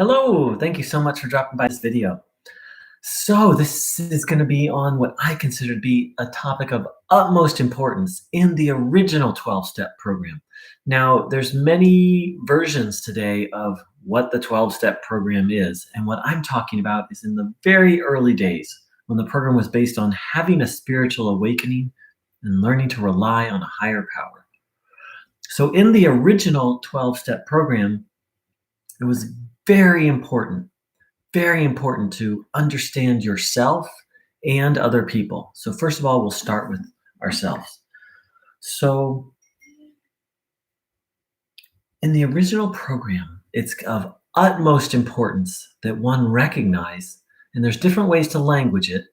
Hello, thank you so much for dropping by this video. So this is going to be on what I consider to be a topic of utmost importance in the original 12-step program. Now, there's many versions today of what the 12-step program is, and what I'm talking about is in the very early days when the program was based on having a spiritual awakening and learning to rely on a higher power. So in the original 12-step program, it was very important very important to understand yourself and other people. So first of all, we'll start with ourselves. So in the original program, it's of utmost importance that one recognize, and there's different ways to language it.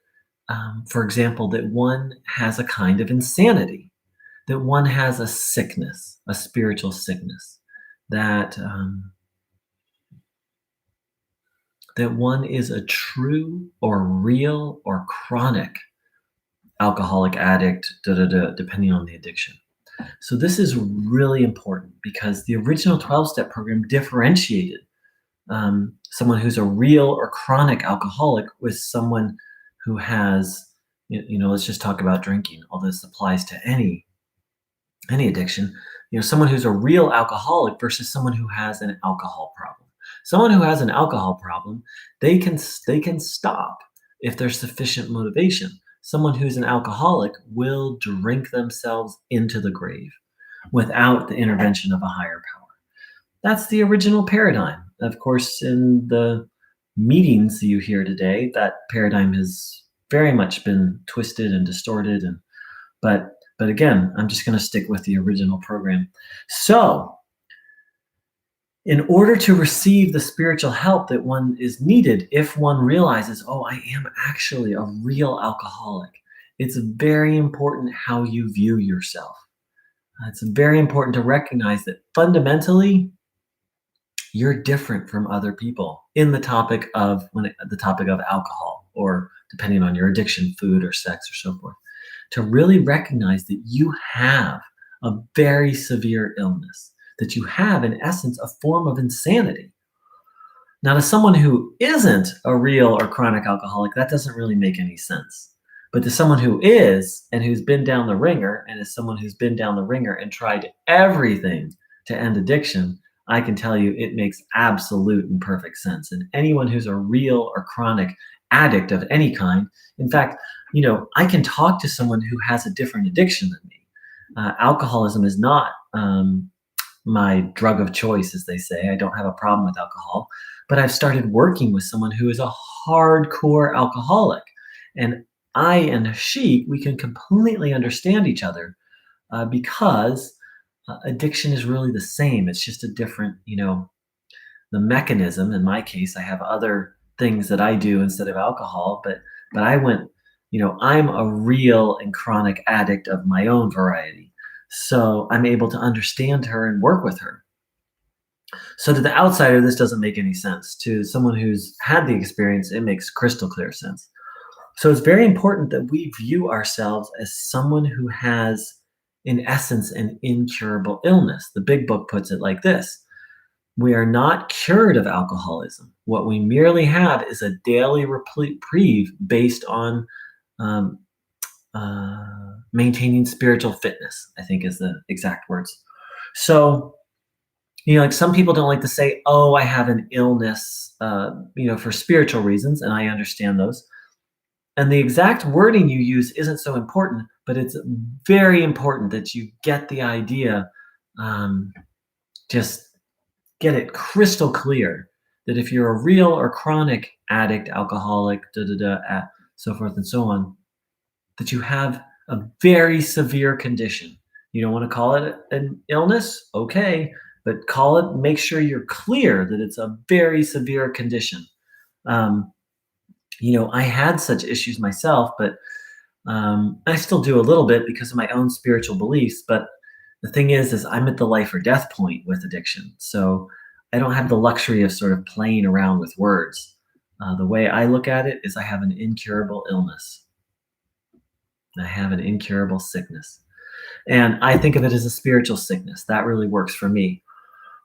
For example, that one has a kind of insanity, that one has a sickness, a spiritual sickness, that one is a true or real or chronic alcoholic addict, depending on the addiction. So this is really important because the original 12-step program differentiated someone who's a real or chronic alcoholic with someone who has, let's just talk about drinking, although this applies to any addiction. Someone who's a real alcoholic versus someone who has an alcohol problem. Someone who has an alcohol problem, they can stop if there's sufficient motivation. Someone who's an alcoholic will drink themselves into the grave without the intervention of a higher power. That's the original paradigm. Of course, in the meetings you hear today, that paradigm has very much been twisted and distorted. But again, I'm just going to stick with the original program. So, in order to receive the spiritual help that one is needed, if one realizes, oh, I am actually a real alcoholic, it's very important how you view yourself. It's very important to recognize that fundamentally, you're different from other people in the topic of alcohol, or depending on your addiction, food or sex or so forth. To really recognize that you have a very severe illness, that you have, in essence, a form of insanity. Now, to someone who isn't a real or chronic alcoholic, that doesn't really make any sense. But to someone who is, and who's been down the ringer, and as someone who's been down the ringer and tried everything to end addiction, I can tell you it makes absolute and perfect sense. And anyone who's a real or chronic addict of any kind, in fact, I can talk to someone who has a different addiction than me. Alcoholism is not my drug of choice, as they say. I don't have a problem with alcohol, but I've started working with someone who is a hardcore alcoholic. And I and she, we can completely understand each other because addiction is really the same. It's just a different, the mechanism. In my case, I have other things that I do instead of alcohol, but I went, I'm a real and chronic addict of my own variety. So I'm able to understand her and work with her. So to the outsider, this doesn't make any sense. To someone who's had the experience, it makes crystal clear sense. So it's very important that we view ourselves as someone who has, in essence, an incurable illness. The big book puts it like this: we are not cured of alcoholism. What we merely have is a daily reprieve based on maintaining spiritual fitness, I think is the exact words. So, like some people don't like to say, oh, I have an illness, for spiritual reasons, and I understand those. And the exact wording you use isn't so important, but it's very important that you get the idea, just get it crystal clear that if you're a real or chronic addict, alcoholic, so forth and so on, that you have a very severe condition. You don't want to call it an illness, okay, but make sure you're clear that it's a very severe condition. I had such issues myself, but I still do a little bit because of my own spiritual beliefs. But the thing is I'm at the life or death point with addiction. So I don't have the luxury of sort of playing around with words. The way I look at it is I have an incurable illness. I have an incurable sickness. And I think of it as a spiritual sickness. That really works for me.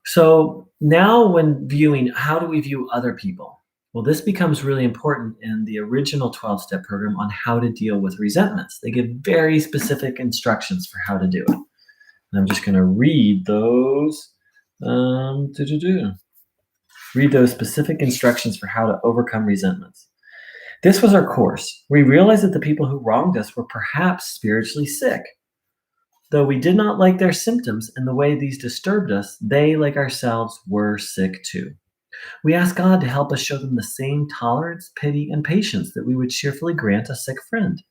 So now, when viewing, how do we view other people? Well, this becomes really important in the original 12 step program on how to deal with resentments. They give very specific instructions for how to do it. And I'm just going to read those. Read those specific instructions for how to overcome resentments. This was our course. We realized that the people who wronged us were perhaps spiritually sick. Though we did not like their symptoms and the way these disturbed us, they, like ourselves, were sick too. We asked God to help us show them the same tolerance, pity, and patience that we would cheerfully grant a sick friend.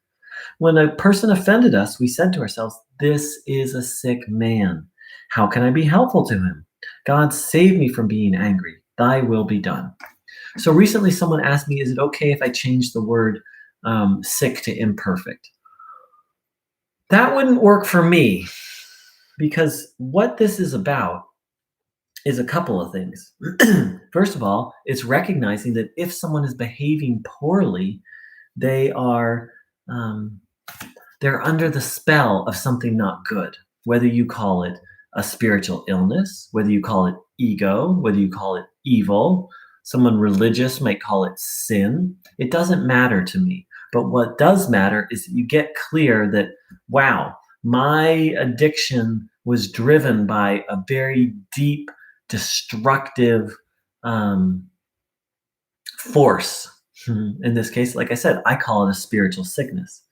When a person offended us, we said to ourselves, "This is a sick man. How can I be helpful to him? God, save me from being angry. Thy will be done." So recently, someone asked me, is it okay if I change the word sick to imperfect? That wouldn't work for me, because what this is about is a couple of things. First of all, it's recognizing that if someone is behaving poorly, they are um, they're under the spell of something not good. Whether you call it a spiritual illness, whether you call it ego, whether you call it evil, someone religious might call it sin. It doesn't matter to me. But what does matter is that you get clear that, wow, my addiction was driven by a very deep, destructive force. In this case, like I said, I call it a spiritual sickness.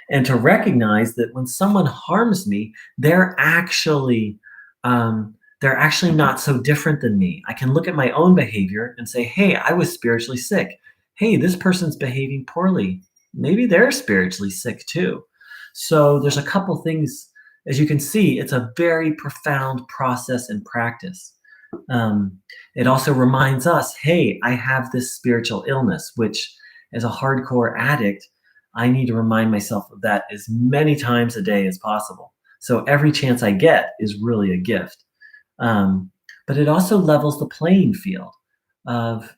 And to recognize that when someone harms me, they're actually not so different than me. I can look at my own behavior and say, hey, I was spiritually sick. Hey, this person's behaving poorly. Maybe they're spiritually sick too. So there's a couple things, as you can see, it's a very profound process and practice. It also reminds us, hey, I have this spiritual illness, which as a hardcore addict, I need to remind myself of that as many times a day as possible. So every chance I get is really a gift. But it also levels the playing field of,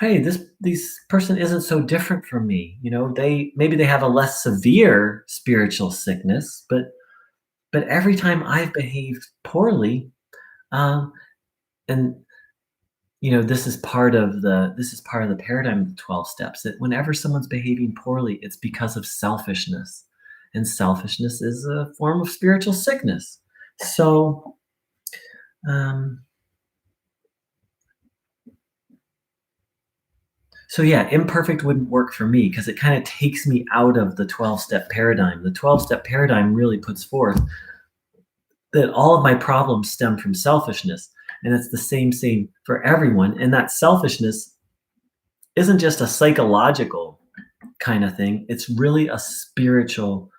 hey, this person isn't so different from me. You know, maybe they have a less severe spiritual sickness, but every time I've behaved poorly, um, and this is part of the paradigm of the 12 steps, that whenever someone's behaving poorly, it's because of selfishness, and selfishness is a form of spiritual sickness. So yeah, imperfect wouldn't work for me because it kind of takes me out of the 12-step paradigm. The 12-step paradigm really puts forth that all of my problems stem from selfishness, and it's the same for everyone. And that selfishness isn't just a psychological kind of thing. It's really a spiritual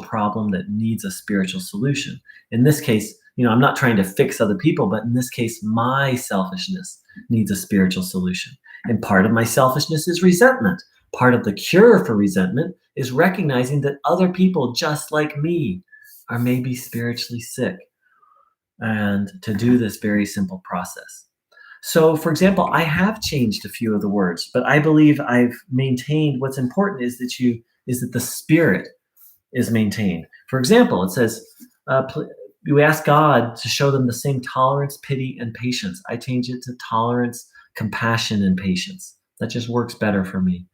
problem that needs a spiritual solution. In this case, I'm not trying to fix other people, but in this case, my selfishness needs a spiritual solution. And part of my selfishness is resentment. Part of the cure for resentment is recognizing that other people just like me are maybe spiritually sick, and to do this very simple process. So, for example, I have changed a few of the words, but I believe I've maintained what's important is that the spirit is maintained. For example, it says, we ask God to show them the same tolerance, pity, and patience. I change it to tolerance, compassion, and patience. That just works better for me.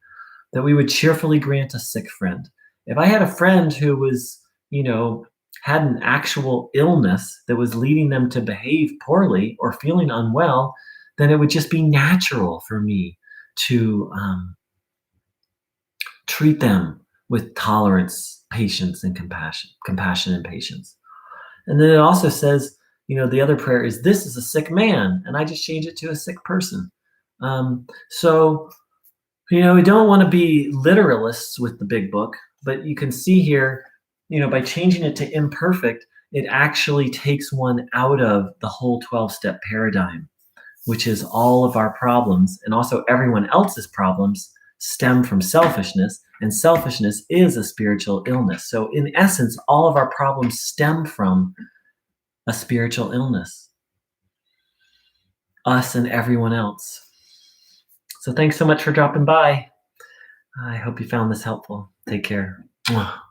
That we would cheerfully grant a sick friend. If I had a friend who was, had an actual illness that was leading them to behave poorly or feeling unwell, then it would just be natural for me to treat them with tolerance, patience, and compassion and patience. And then it also says, the other prayer is, this is a sick man, and I just change it to a sick person. So, we don't want to be literalists with the big book, but you can see here, by changing it to imperfect, it actually takes one out of the whole 12-step paradigm, which is all of our problems and also everyone else's problems stem from selfishness, and selfishness is a spiritual illness. So in essence, all of our problems stem from a spiritual illness, us and everyone else. So thanks so much for dropping by. I hope you found this helpful. Take care. Mwah.